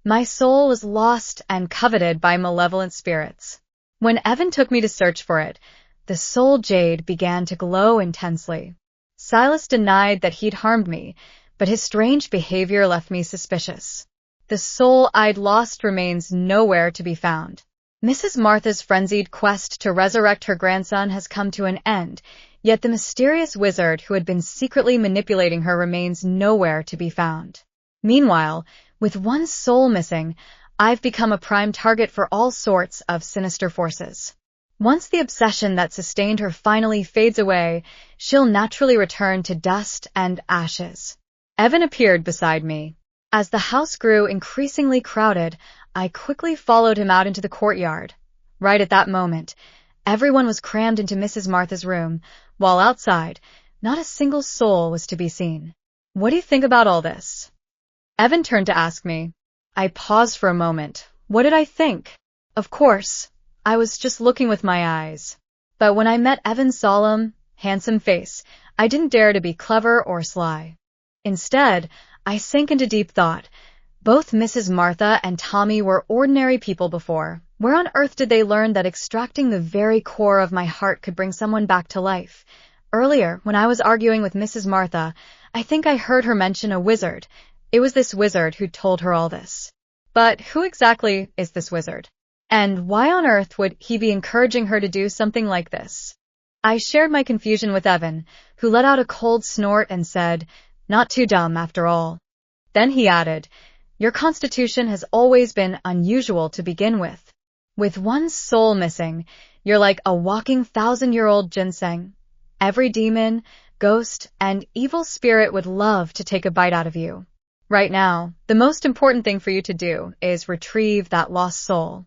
My soul was lost and coveted by malevolent spirits. When Evan took me to search for it, the Soul Jade began to glow intensely. Silas denied that he'd harmed me, but his strange behavior left me suspicious. The soul I'd lost remains nowhere to be found. Mrs. Martha's frenzied quest to resurrect her grandson has come to an end, yet the mysterious wizard who had been secretly manipulating her remains nowhere to be found. Meanwhile, with one soul missing, I've become a prime target for all sorts of sinister forces. Once the obsession that sustained her finally fades away, she'll naturally return to dust and ashes. Evan appeared beside me. As the house grew increasingly crowded, I quickly followed him out into the courtyard. Right at that moment, everyone was crammed into Mrs. Martha's room, while outside, not a single soul was to be seen. What do you think about all this? Evan turned to ask me. I paused for a moment. What did I think? Of course, I was just looking with my eyes. But when I met Evan's solemn, handsome face, I didn't dare to be clever or sly. Instead, I sank into deep thought. Both Mrs. Martha and Tommy were ordinary people before. Where on earth did they learn that extracting the very core of my heart could bring someone back to life? Earlier, when I was arguing with Mrs. Martha, I think I heard her mention a wizard. It was this wizard who told her all this. But who exactly is this wizard? And why on earth would he be encouraging her to do something like this? I shared my confusion with Evan, who let out a cold snort and said, "Not too dumb, after all." Then he added, "Your constitution has always been unusual to begin with. With one soul missing, you're like a walking 1,000-year-old ginseng. Every demon, ghost, and evil spirit would love to take a bite out of you. Right now, the most important thing for you to do is retrieve that lost soul."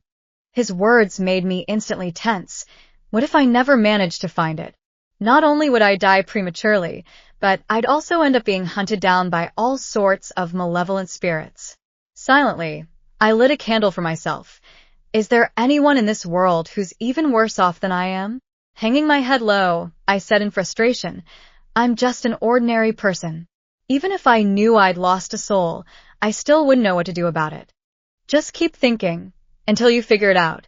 His words made me instantly tense. What if I never managed to find it? Not only would I die prematurely, but I'd also end up being hunted down by all sorts of malevolent spirits. Silently, I lit a candle for myself. Is there anyone in this world who's even worse off than I am? Hanging my head low, I said in frustration, "I'm just an ordinary person. Even if I knew I'd lost a soul, I still wouldn't know what to do about it." "Just keep thinking until you figure it out,"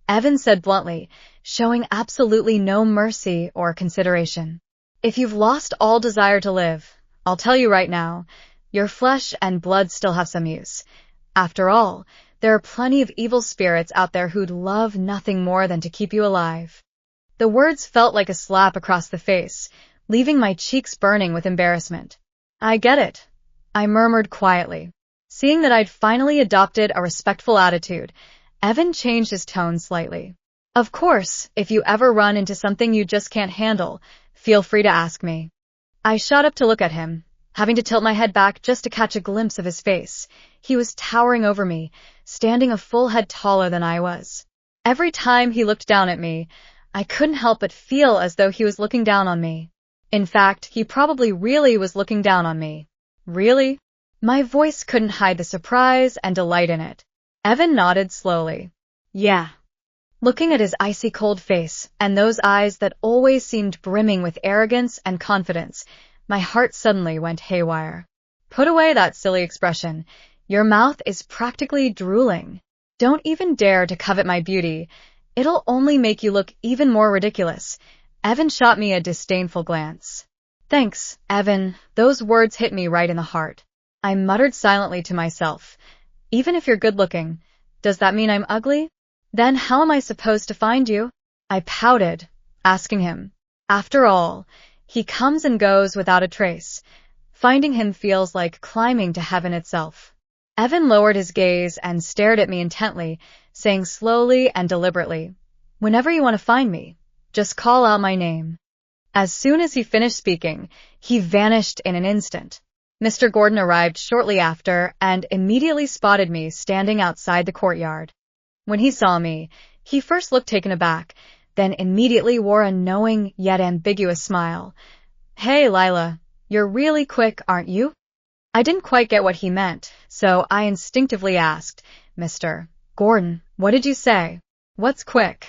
Evan said bluntly, showing absolutely no mercy or consideration. "If you've lost all desire to live, I'll tell you right now, your flesh and blood still have some use. After all, there are plenty of evil spirits out there who'd love nothing more than to keep you alive." The words felt like a slap across the face, leaving my cheeks burning with embarrassment. "I get it," I murmured quietly. Seeing that I'd finally adopted a respectful attitude, Evan changed his tone slightly. "Of course, if you ever run into something you just can't handle, feel free to ask me." I shot up to look at him, having to tilt my head back just to catch a glimpse of his face. He was towering over me, standing a full head taller than I was. Every time he looked down at me, I couldn't help but feel as though he was looking down on me. In fact, he probably really was looking down on me. "Really?" My voice couldn't hide the surprise and delight in it. Evan nodded slowly. "Yeah." Looking at his icy cold face and those eyes that always seemed brimming with arrogance and confidence, my heart suddenly went haywire. "Put away that silly expression. Your mouth is practically drooling. Don't even dare to covet my beauty. It'll only make you look even more ridiculous." Evan shot me a disdainful glance. "Thanks, Evan." Those words hit me right in the heart. I muttered silently to myself. Even if you're good-looking, does that mean I'm ugly? Then how am I supposed to find you? I pouted, asking him. After all, he comes and goes without a trace. Finding him feels like climbing to heaven itself. Evan lowered his gaze and stared at me intently, saying slowly and deliberately, "Whenever you want to find me, just call out my name." As soon as he finished speaking, he vanished in an instant. Mr. Gordon arrived shortly after and immediately spotted me standing outside the courtyard. When he saw me, he first looked taken aback, then immediately wore a knowing yet ambiguous smile. "Hey, Lila, you're really quick, aren't you?" I didn't quite get what he meant, so I instinctively asked, "Mr. Gordon, what did you say? What's quick?"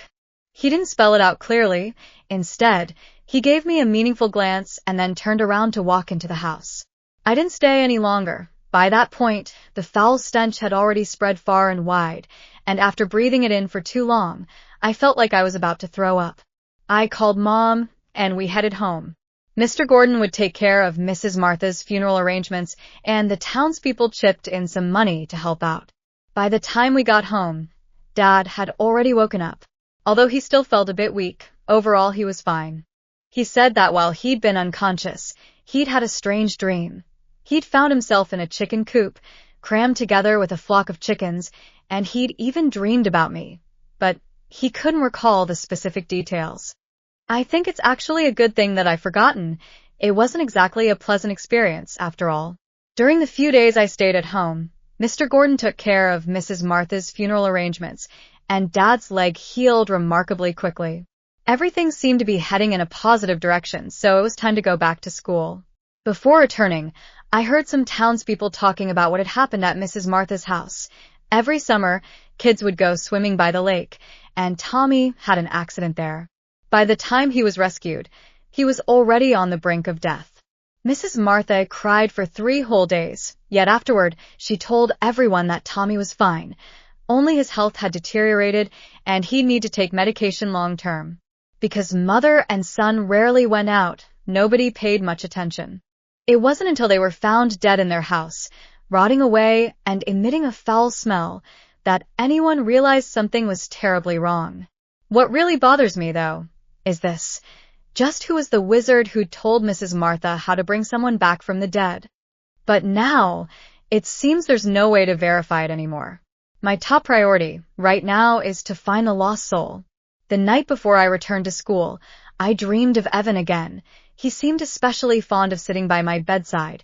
He didn't spell it out clearly. Instead, he gave me a meaningful glance and then turned around to walk into the house. I didn't stay any longer, By that point, the foul stench had already spread far and wide, and after breathing it in for too long, I felt like I was about to throw up. I called Mom, and we headed home. Mr. Gordon would take care of Mrs. Martha's funeral arrangements, and the townspeople chipped in some money to help out. By the time we got home, Dad had already woken up. Although he still felt a bit weak, overall he was fine. He said that while he'd been unconscious, he'd had a strange dream. He'd found himself in a chicken coop, crammed together with a flock of chickens, and he'd even dreamed about me. But he couldn't recall the specific details. I think it's actually a good thing that I've forgotten. It wasn't exactly a pleasant experience, after all. During the few days I stayed at home, Mr. Gordon took care of Mrs. Martha's funeral arrangements, and Dad's leg healed remarkably quickly. Everything seemed to be heading in a positive direction, so it was time to go back to school. Before returning, I heard some townspeople talking about what had happened at Mrs. Martha's house. Every summer, kids would go swimming by the lake, and Tommy had an accident there. By the time he was rescued, he was already on the brink of death. Mrs. Martha cried for 3 whole days, yet afterward she told everyone that Tommy was fine. Only his health had deteriorated, and he'd need to take medication long-term. Because mother and son rarely went out, nobody paid much attention. It wasn't until they were found dead in their house, rotting away and emitting a foul smell, that anyone realized something was terribly wrong. What really bothers me, though, is this. Just who was the wizard who told Mrs. Martha how to bring someone back from the dead? But now, it seems there's no way to verify it anymore. My top priority, right now, is to find the lost soul. The night before I returned to school, I dreamed of Evan again. He seemed especially fond of sitting by my bedside.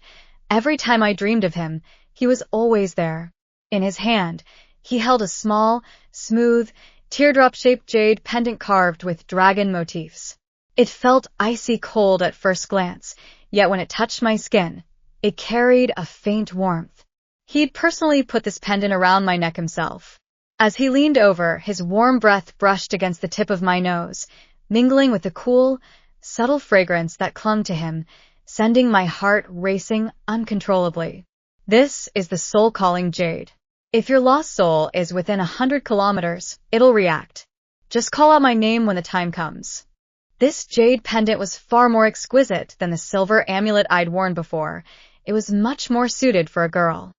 Every time I dreamed of him, he was always there. In his hand, he held a small, smooth, teardrop-shaped jade pendant carved with dragon motifs. It felt icy cold at first glance, yet when it touched my skin, it carried a faint warmth. He'd personally put this pendant around my neck himself. As he leaned over, his warm breath brushed against the tip of my nose, mingling with the cool, subtle fragrance that clung to him, sending my heart racing uncontrollably. This is the soul-calling jade. If your lost soul is within 100 kilometers, it'll react. Just call out my name when the time comes. This jade pendant was far more exquisite than the silver amulet I'd worn before. It was much more suited for a girl.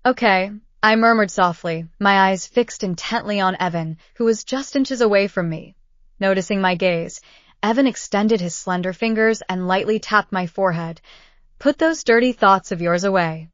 Okay, I murmured softly, my eyes fixed intently on Evan, who was just inches away from me. Noticing my gaze, Evan extended his slender fingers and lightly tapped my forehead. Put those dirty thoughts of yours away.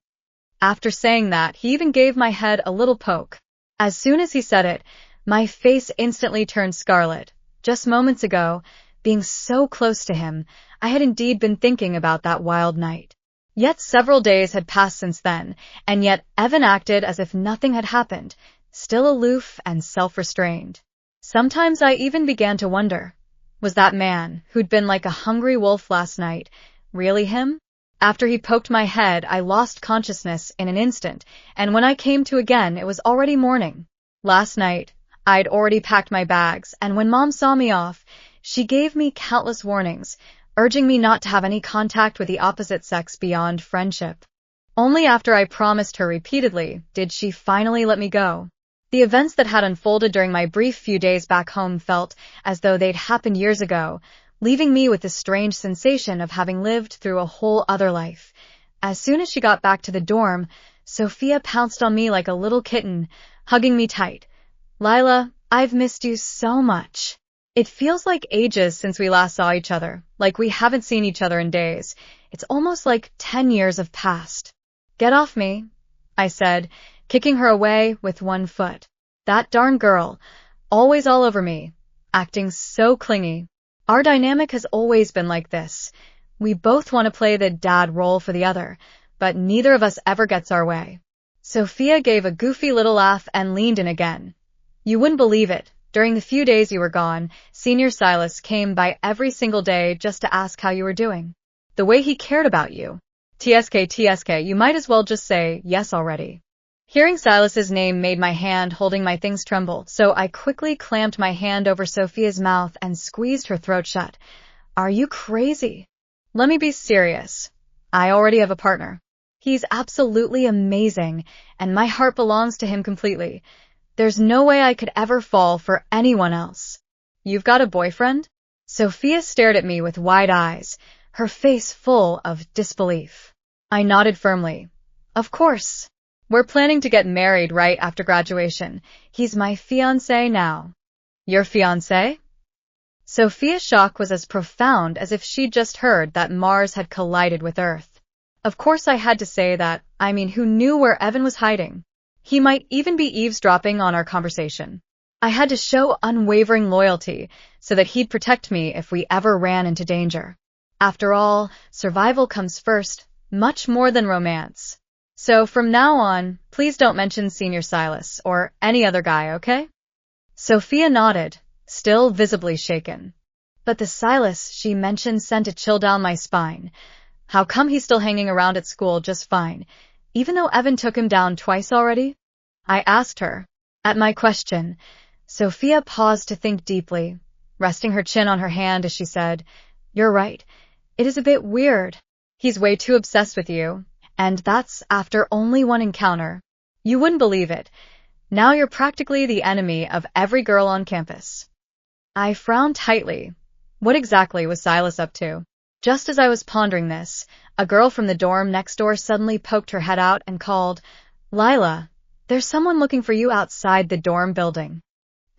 After saying that, he even gave my head a little poke. As soon as he said it, my face instantly turned scarlet. Just moments ago, being so close to him, I had indeed been thinking about that wild night. Yet several days had passed since then, and yet Evan acted as if nothing had happened, still aloof and self-restrained. Sometimes I even began to wonder, was that man, who'd been like a hungry wolf last night, really him? After he poked my head, I lost consciousness in an instant, and when I came to again, it was already morning. Last night, I'd already packed my bags, and when Mom saw me off, she gave me countless warnings, urging me not to have any contact with the opposite sex beyond friendship. Only after I promised her repeatedly did she finally let me go. The events that had unfolded during my brief few days back home felt as though they'd happened years ago, leaving me with the strange sensation of having lived through a whole other life. As soon as she got back to the dorm, Sophia pounced on me like a little kitten, hugging me tight. Lila, I've missed you so much. It feels like ages since we last saw each other, like we haven't seen each other in days. It's almost like 10 years have passed. Get off me, I said, kicking her away with one foot. That darn girl, always all over me, acting so clingy. Our dynamic has always been like this. We both want to play the dad role for the other, but neither of us ever gets our way. Sophia gave a goofy little laugh and leaned in again. You wouldn't believe it. During the few days you were gone, Senior Silas came by every single day just to ask how you were doing. The way he cared about you. TSK, you might as well just say yes already. Hearing Silas's name made my hand holding my things tremble, so I quickly clamped my hand over Sophia's mouth and squeezed her throat shut. Are you crazy? Let me be serious. I already have a partner. He's absolutely amazing, and my heart belongs to him completely. There's no way I could ever fall for anyone else. You've got a boyfriend? Sophia stared at me with wide eyes, her face full of disbelief. I nodded firmly. Of course. We're planning to get married right after graduation. He's my fiancé now. Your fiancé? Sophia's shock was as profound as if she'd just heard that Mars had collided with Earth. Of course I had to say that. Who knew where Evan was hiding? He might even be eavesdropping on our conversation. I had to show unwavering loyalty so that he'd protect me if we ever ran into danger. After all, survival comes first, much more than romance. So from now on, please don't mention Senior Silas or any other guy, okay? Sophia nodded, still visibly shaken. But the Silas she mentioned sent a chill down my spine. How come he's still hanging around at school just fine, even though Evan took him down twice already? I asked her. At my question, Sophia paused to think deeply, resting her chin on her hand as she said, You're right. It is a bit weird. He's way too obsessed with you, and that's after only one encounter. You wouldn't believe it. Now you're practically the enemy of every girl on campus. I frowned tightly. What exactly was Silas up to? Just as I was pondering this, a girl from the dorm next door suddenly poked her head out and called, Lila, there's someone looking for you outside the dorm building.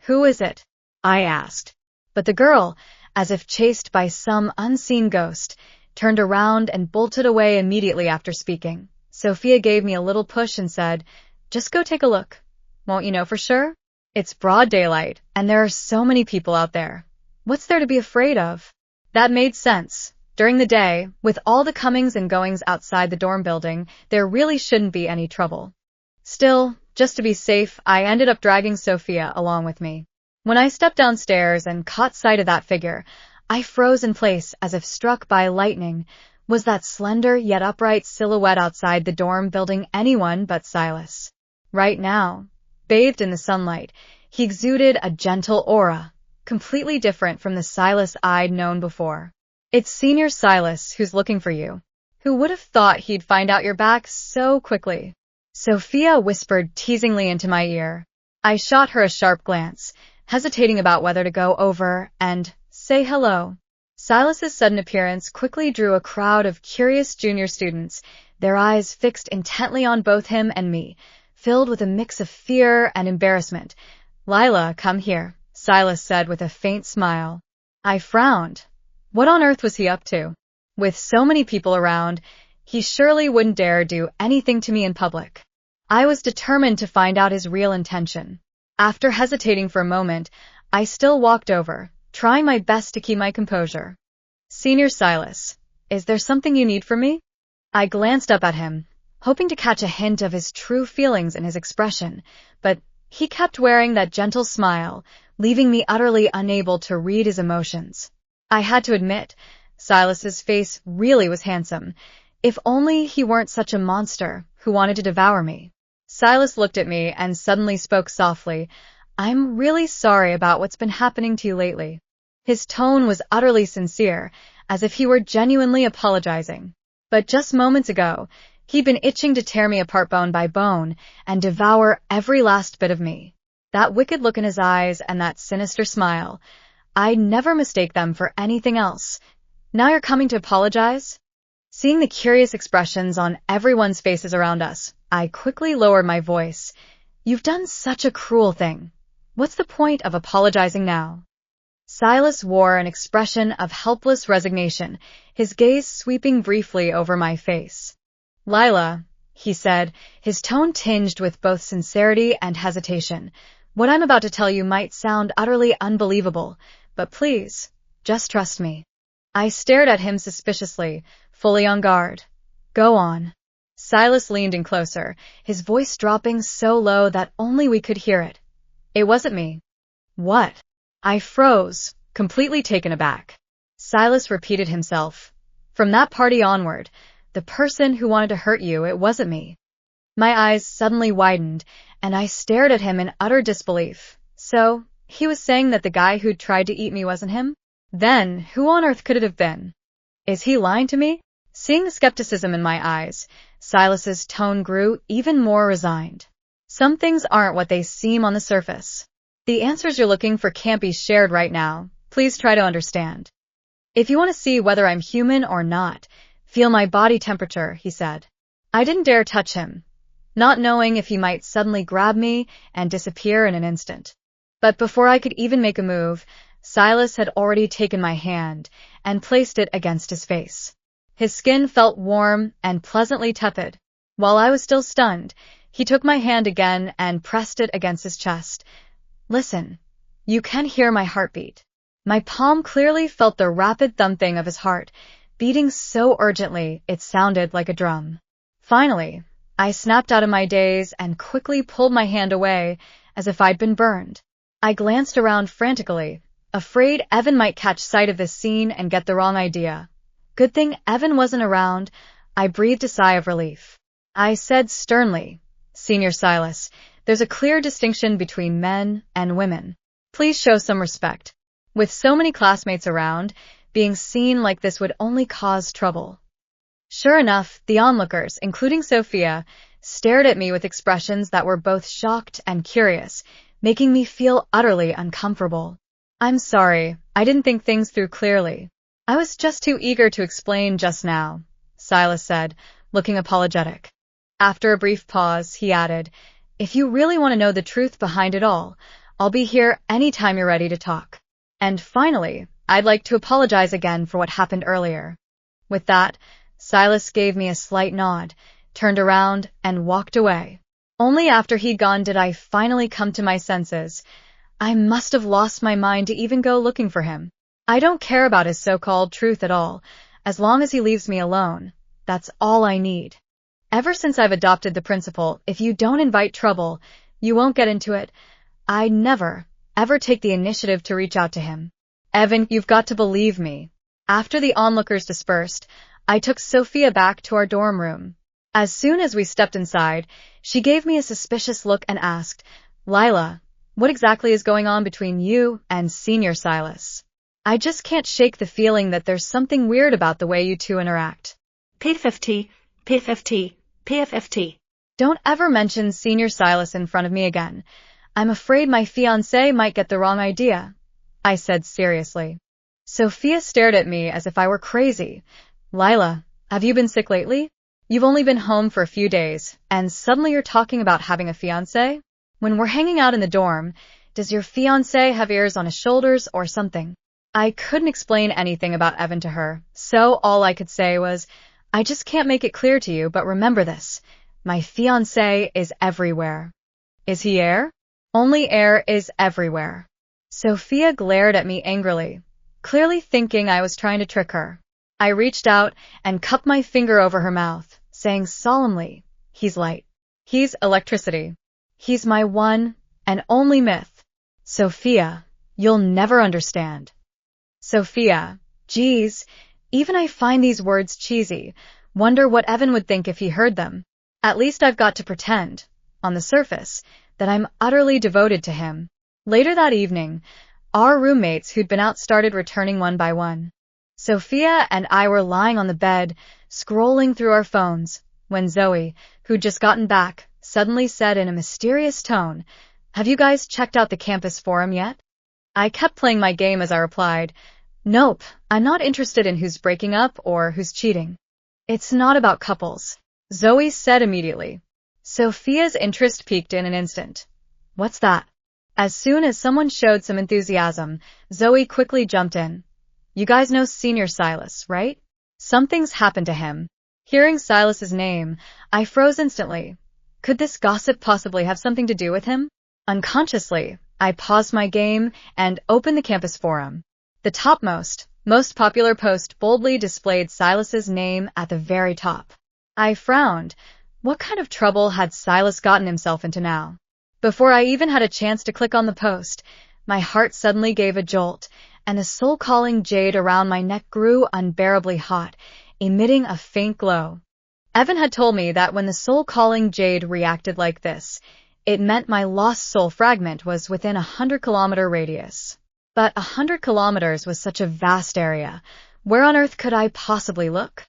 Who is it? I asked. But the girl, as if chased by some unseen ghost, turned around and bolted away immediately after speaking. Sophia gave me a little push and said, Just go take a look. Won't you know for sure? It's broad daylight, and there are so many people out there. What's there to be afraid of? That made sense. During the day, with all the comings and goings outside the dorm building, there really shouldn't be any trouble. Still, just to be safe, I ended up dragging Sophia along with me. When I stepped downstairs and caught sight of that figure, I froze in place as if struck by lightning. Was that slender yet upright silhouette outside the dorm building anyone but Silas? Right now, bathed in the sunlight, he exuded a gentle aura, completely different from the Silas I'd known before. It's Senior Silas who's looking for you. Who would have thought he'd find out your back so quickly? Sophia whispered teasingly into my ear. I shot her a sharp glance, hesitating about whether to go over and say hello. Silas's sudden appearance quickly drew a crowd of curious junior students, their eyes fixed intently on both him and me, filled with a mix of fear and embarrassment. Lila, come here, Silas said with a faint smile. I frowned. What on earth was he up to? With so many people around, he surely wouldn't dare do anything to me in public. I was determined to find out his real intention. After hesitating for a moment, I still walked over, trying my best to keep my composure. Senior Silas, is there something you need from me? I glanced up at him, hoping to catch a hint of his true feelings in his expression, but he kept wearing that gentle smile, leaving me utterly unable to read his emotions. I had to admit, Silas's face really was handsome. If only he weren't such a monster who wanted to devour me. Silas looked at me and suddenly spoke softly. I'm really sorry about what's been happening to you lately. His tone was utterly sincere, as if he were genuinely apologizing. But just moments ago, he'd been itching to tear me apart bone by bone and devour every last bit of me. That wicked look in his eyes and that sinister smile, I'd never mistake them for anything else. Now you're coming to apologize? Seeing the curious expressions on everyone's faces around us, I quickly lowered my voice. You've done such a cruel thing. What's the point of apologizing now? Silas wore an expression of helpless resignation, his gaze sweeping briefly over my face. Lila, he said, his tone tinged with both sincerity and hesitation. What I'm about to tell you might sound utterly unbelievable, but please, just trust me. I stared at him suspiciously, fully on guard. Go on. Silas leaned in closer, his voice dropping so low that only we could hear it. It wasn't me. What? I froze, completely taken aback. Silas repeated himself. From that party onward, the person who wanted to hurt you, it wasn't me. My eyes suddenly widened, and I stared at him in utter disbelief. So, he was saying that the guy who'd tried to eat me wasn't him? Then, who on earth could it have been? Is he lying to me? Seeing the skepticism in my eyes, Silas's tone grew even more resigned. Some things aren't what they seem on the surface. The answers you're looking for can't be shared right now. Please try to understand. If you want to see whether I'm human or not, feel my body temperature, he said. I didn't dare touch him, not knowing if he might suddenly grab me and disappear in an instant. But before I could even make a move, Silas had already taken my hand and placed it against his face. His skin felt warm and pleasantly tepid. While I was still stunned, he took my hand again and pressed it against his chest. Listen, you can hear my heartbeat. My palm clearly felt the rapid thumping of his heart, beating so urgently it sounded like a drum. Finally, I snapped out of my daze and quickly pulled my hand away as if I'd been burned. I glanced around frantically, afraid Evan might catch sight of this scene and get the wrong idea. Good thing Evan wasn't around. I breathed a sigh of relief. I said sternly, Senior Silas, there's a clear distinction between men and women. Please show some respect. With so many classmates around, being seen like this would only cause trouble. Sure enough, the onlookers, including Sophia, stared at me with expressions that were both shocked and curious, making me feel utterly uncomfortable. I'm sorry, I didn't think things through clearly. I was just too eager to explain just now, Silas said, looking apologetic. After a brief pause, he added, if you really want to know the truth behind it all, I'll be here anytime you're ready to talk. And finally, I'd like to apologize again for what happened earlier. With that, Silas gave me a slight nod, turned around, and walked away. Only after he'd gone did I finally come to my senses. I must have lost my mind to even go looking for him. I don't care about his so-called truth at all. As long as he leaves me alone, that's all I need. Ever since I've adopted the principle, if you don't invite trouble, you won't get into it, I never, ever take the initiative to reach out to him. Evan, you've got to believe me. After the onlookers dispersed, I took Sophia back to our dorm room. As soon as we stepped inside, she gave me a suspicious look and asked, Lila, what exactly is going on between you and Senior Silas? I just can't shake the feeling that there's something weird about the way you two interact. P50, P50, P50. Don't ever mention Senior Silas in front of me again. I'm afraid my fiancé might get the wrong idea, I said seriously. Sophia stared at me as if I were crazy. Lila, have you been sick lately? You've only been home for a few days, and suddenly you're talking about having a fiancé? When we're hanging out in the dorm, does your fiancé have ears on his shoulders or something? I couldn't explain anything about Evan to her, so all I could say was, I just can't make it clear to you, but remember this. My fiancé is everywhere. Is he air? Only air is everywhere. Sophia glared at me angrily, clearly thinking I was trying to trick her. I reached out and cupped my finger over her mouth, saying solemnly, he's light. He's electricity. He's my one and only myth. Sophia, you'll never understand. Sophia, geez, even I find these words cheesy. Wonder what Evan would think if he heard them. At least I've got to pretend, on the surface, that I'm utterly devoted to him. Later that evening, our roommates who'd been out started returning one by one. Sophia and I were lying on the bed, scrolling through our phones, when Zoe, who'd just gotten back, suddenly said in a mysterious tone, Have you guys checked out the campus forum yet? I kept playing my game as I replied, Nope, I'm not interested in who's breaking up or who's cheating. It's not about couples, Zoe said immediately. Sophia's interest peaked in an instant. What's that? As soon as someone showed some enthusiasm, Zoe quickly jumped in. You guys know Senior Silas, right? Something's happened to him. Hearing Silas's name, I froze instantly. Could this gossip possibly have something to do with him? Unconsciously, I paused my game and opened the campus forum. The topmost, most popular post boldly displayed Silas's name at the very top. I frowned. What kind of trouble had Silas gotten himself into now? Before I even had a chance to click on the post, my heart suddenly gave a jolt, and the soul-calling jade around my neck grew unbearably hot, emitting a faint glow. Evan had told me that when the soul-calling jade reacted like this, it meant my lost soul fragment was within a 100-kilometer radius. But 100 kilometers was such a vast area. Where on earth could I possibly look?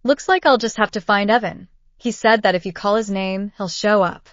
Looks like I'll just have to find Evan. He said that if you call his name, he'll show up.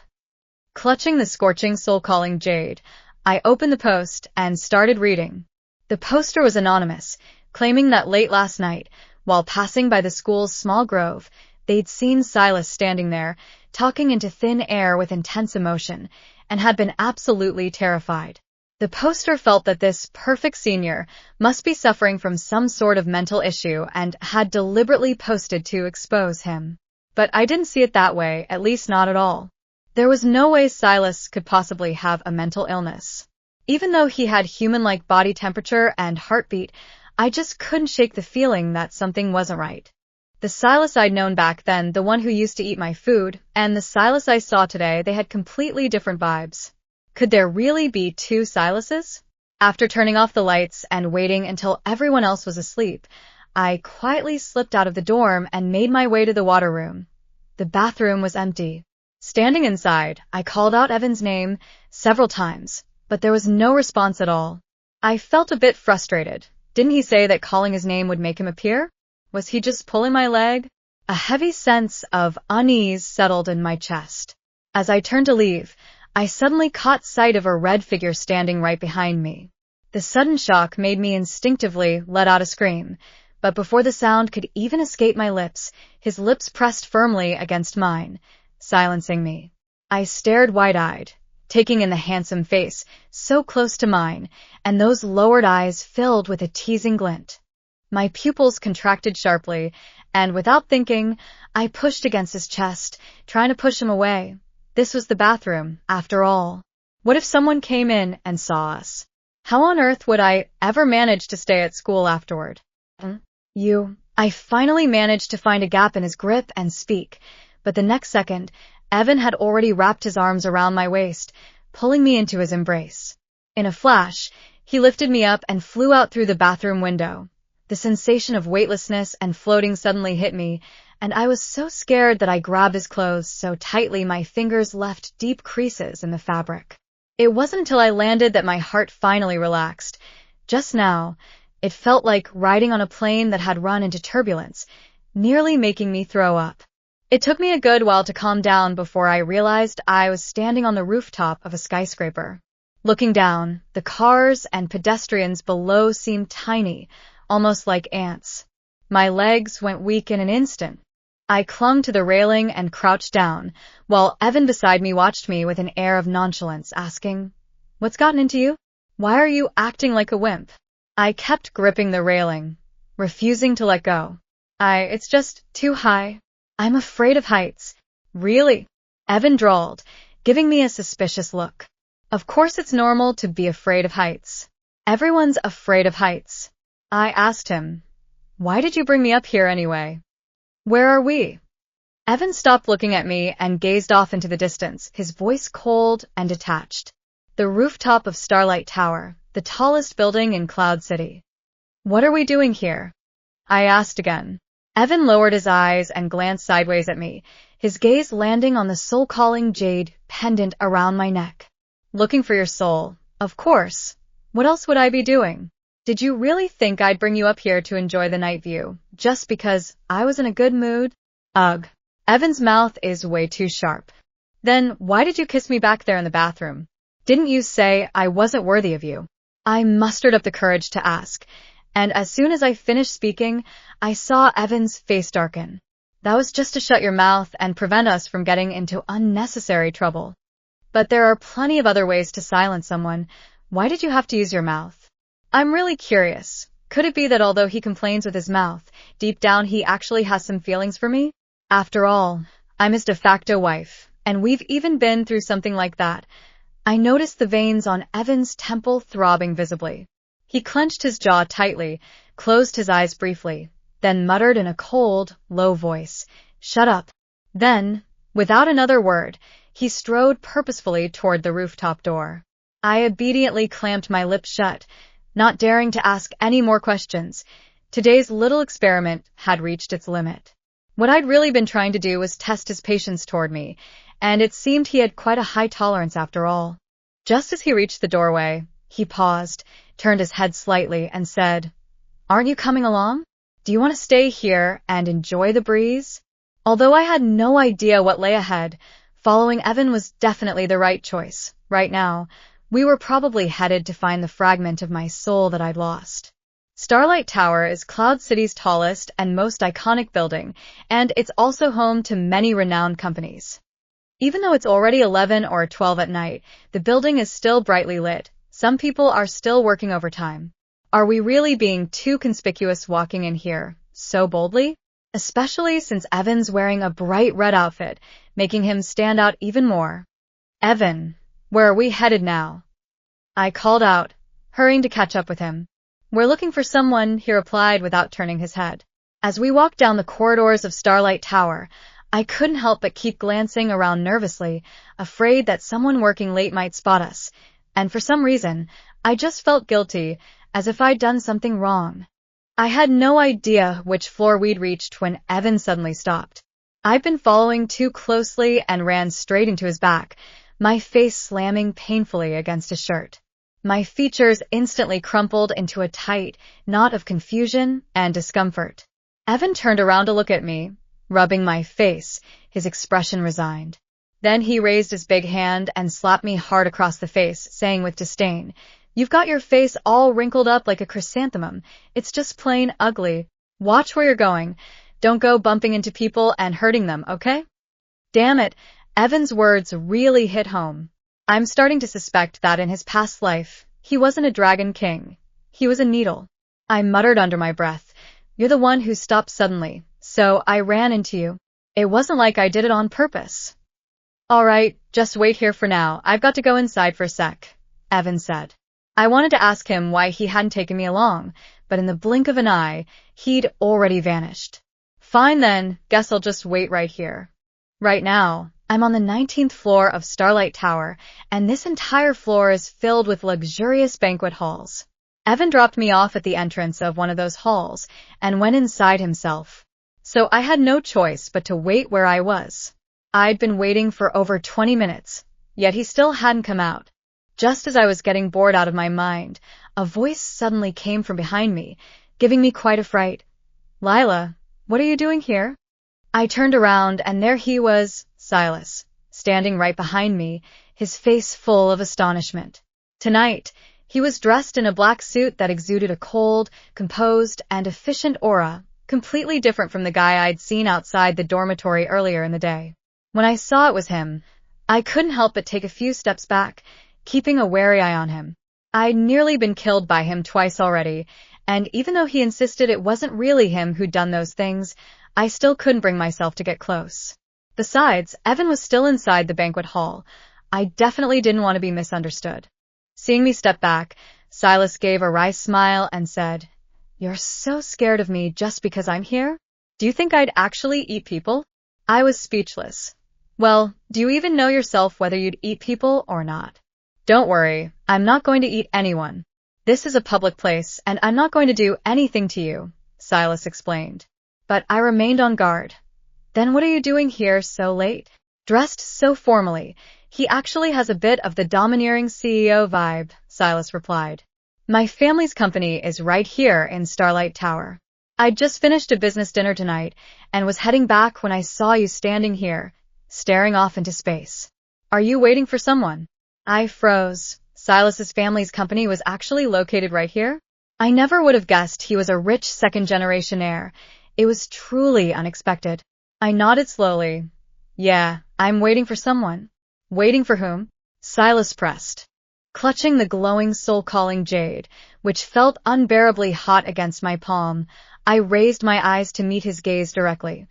Clutching the scorching soul-calling Jade, I opened the post and started reading. The poster was anonymous, claiming that late last night, while passing by the school's small grove, they'd seen Silas standing there, talking into thin air with intense emotion, and had been absolutely terrified. The poster felt that this perfect senior must be suffering from some sort of mental issue and had deliberately posted to expose him. But I didn't see it that way, at least not at all. There was no way Silas could possibly have a mental illness. Even though he had human-like body temperature and heartbeat, I just couldn't shake the feeling that something wasn't right. The Silas I'd known back then, the one who used to eat my food, and the Silas I saw today, they had completely different vibes. Could there really be two Silases? After turning off the lights and waiting until everyone else was asleep, I quietly slipped out of the dorm and made my way to the water room. The bathroom was empty. Standing inside, I called out Evan's name several times, but there was no response at all. I felt a bit frustrated. Didn't he say that calling his name would make him appear? Was he just pulling my leg? A heavy sense of unease settled in my chest. As I turned to leave, I suddenly caught sight of a red figure standing right behind me. The sudden shock made me instinctively let out a scream, but before the sound could even escape my lips, his lips pressed firmly against mine, silencing me. I stared wide-eyed, taking in the handsome face so close to mine, and those lowered eyes filled with a teasing glint. My pupils contracted sharply, and without thinking, I pushed against his chest, trying to push him away. This was the bathroom, after all. What if someone came in and saw us? How on earth would I ever manage to stay at school afterward? I finally managed to find a gap in his grip and speak, but the next second, Evan had already wrapped his arms around my waist, pulling me into his embrace. In a flash, he lifted me up and flew out through the bathroom window. The sensation of weightlessness and floating suddenly hit me, and I was so scared that I grabbed his clothes so tightly my fingers left deep creases in the fabric. It wasn't until I landed that my heart finally relaxed. Just now, it felt like riding on a plane that had run into turbulence, nearly making me throw up. It took me a good while to calm down before I realized I was standing on the rooftop of a skyscraper. Looking down, the cars and pedestrians below seemed tiny, almost like ants. My legs went weak in an instant. I clung to the railing and crouched down, while Evan beside me watched me with an air of nonchalance, asking, "What's gotten into you? Why are you acting like a wimp?" I kept gripping the railing, refusing to let go. It's just too high. I'm afraid of heights. Really? Evan drawled, giving me a suspicious look. Of course it's normal to be afraid of heights. Everyone's afraid of heights. I asked him, "Why did you bring me up here anyway? Where are we?" Evan stopped looking at me and gazed off into the distance, his voice cold and detached. The rooftop of Starlight Tower, the tallest building in Cloud City. "What are we doing here?" I asked again. Evan lowered his eyes and glanced sideways at me, his gaze landing on the soul-calling jade pendant around my neck. "Looking for your soul, of course. What else would I be doing? Did you really think I'd bring you up here to enjoy the night view, just because I was in a good mood? Ugh. Evan's mouth is way too sharp. Then why did you kiss me back there in the bathroom? Didn't you say I wasn't worthy of you?" I mustered up the courage to ask, and as soon as I finished speaking, I saw Evan's face darken. "That was just to shut your mouth and prevent us from getting into unnecessary trouble. But there are plenty of other ways to silence someone. Why did you have to use your mouth?" I'm really curious. Could it be that although he complains with his mouth, deep down he actually has some feelings for me? After all, I'm his de facto wife, and we've even been through something like that. I noticed the veins on Evan's temple throbbing visibly. He clenched his jaw tightly, closed his eyes briefly, then muttered in a cold, low voice, "Shut up." Then, without another word, he strode purposefully toward the rooftop door. I obediently clamped my lips shut, not daring to ask any more questions. Today's little experiment had reached its limit. What I'd really been trying to do was test his patience toward me, and it seemed he had quite a high tolerance after all. Just as he reached the doorway, he paused, turned his head slightly, and said, "Aren't you coming along? Do you want to stay here and enjoy the breeze? Although I had no idea what lay ahead, following Evan was definitely the right choice. Right now, we were probably headed to find the fragment of my soul that I'd lost. Starlight Tower is Cloud City's tallest and most iconic building, and it's also home to many renowned companies. Even though it's already 11 or 12 at night, the building is still brightly lit. Some people are still working overtime. Are we really being too conspicuous walking in here so boldly? Especially since Evan's wearing a bright red outfit, making him stand out even more. Evan, where are we headed now? I called out, hurrying to catch up with him. We're looking for someone, he replied without turning his head. As we walked down the corridors of Starlight Tower, I couldn't help but keep glancing around nervously, afraid that someone working late might spot us, and for some reason, I just felt guilty, as if I'd done something wrong. I had no idea which floor we'd reached when Evan suddenly stopped. I'd been following too closely and ran straight into his back, my face slamming painfully against his shirt. My features instantly crumpled into a tight knot of confusion and discomfort. Evan turned around to look at me, rubbing my face, his expression resigned. Then he raised his big hand and slapped me hard across the face, saying with disdain, "You've got your face all wrinkled up like a chrysanthemum. It's just plain ugly. Watch where you're going. Don't go bumping into people and hurting them, okay?" Damn it, Evan's words really hit home. I'm starting to suspect that in his past life, he wasn't a dragon king. He was a needle. I muttered under my breath, "You're the one who stopped suddenly, so I ran into you. It wasn't like I did it on purpose." "All right, just wait here for now. I've got to go inside for a sec," Evan said. I wanted to ask him why he hadn't taken me along, but in the blink of an eye, he'd already vanished. Fine then, guess I'll just wait right here. Right now, I'm on the 19th floor of Starlight Tower, and this entire floor is filled with luxurious banquet halls. Evan dropped me off at the entrance of one of those halls and went inside himself. So I had no choice but to wait where I was. I'd been waiting for over 20 minutes, yet he still hadn't come out. Just as I was getting bored out of my mind, a voice suddenly came from behind me, giving me quite a fright. "Lila, what are you doing here?" I turned around, and there he was, Silas, standing right behind me, his face full of astonishment. Tonight, he was dressed in a black suit that exuded a cold, composed, and efficient aura, completely different from the guy I'd seen outside the dormitory earlier in the day. When I saw it was him, I couldn't help but take a few steps back, keeping a wary eye on him. I'd nearly been killed by him twice already, and even though he insisted it wasn't really him who'd done those things, I still couldn't bring myself to get close. Besides, Evan was still inside the banquet hall. I definitely didn't want to be misunderstood. Seeing me step back, Silas gave a wry smile and said, "You're so scared of me just because I'm here? Do you think I'd actually eat people?" I was speechless. "Well, do you even know yourself whether you'd eat people or not?" "Don't worry, I'm not going to eat anyone. This is a public place, and I'm not going to do anything to you," Silas explained. But I remained on guard. "Then what are you doing here so late? Dressed so formally. He actually has a bit of the domineering CEO vibe," Silas replied. "My family's company is right here in Starlight Tower. I'd just finished a business dinner tonight and was heading back when I saw you standing here, staring off into space. Are you waiting for someone?" I froze. Silas's family's company was actually located right here? I never would have guessed he was a rich second-generation heir. It was truly unexpected. I nodded slowly. "Yeah, I'm waiting for someone." "Waiting for whom?" Silas pressed. Clutching the glowing soul-calling jade, which felt unbearably hot against my palm, I raised my eyes to meet his gaze directly.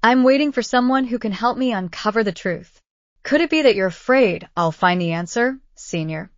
"I'm waiting for someone who can help me uncover the truth." "Could it be that you're afraid I'll find the answer, Senior?"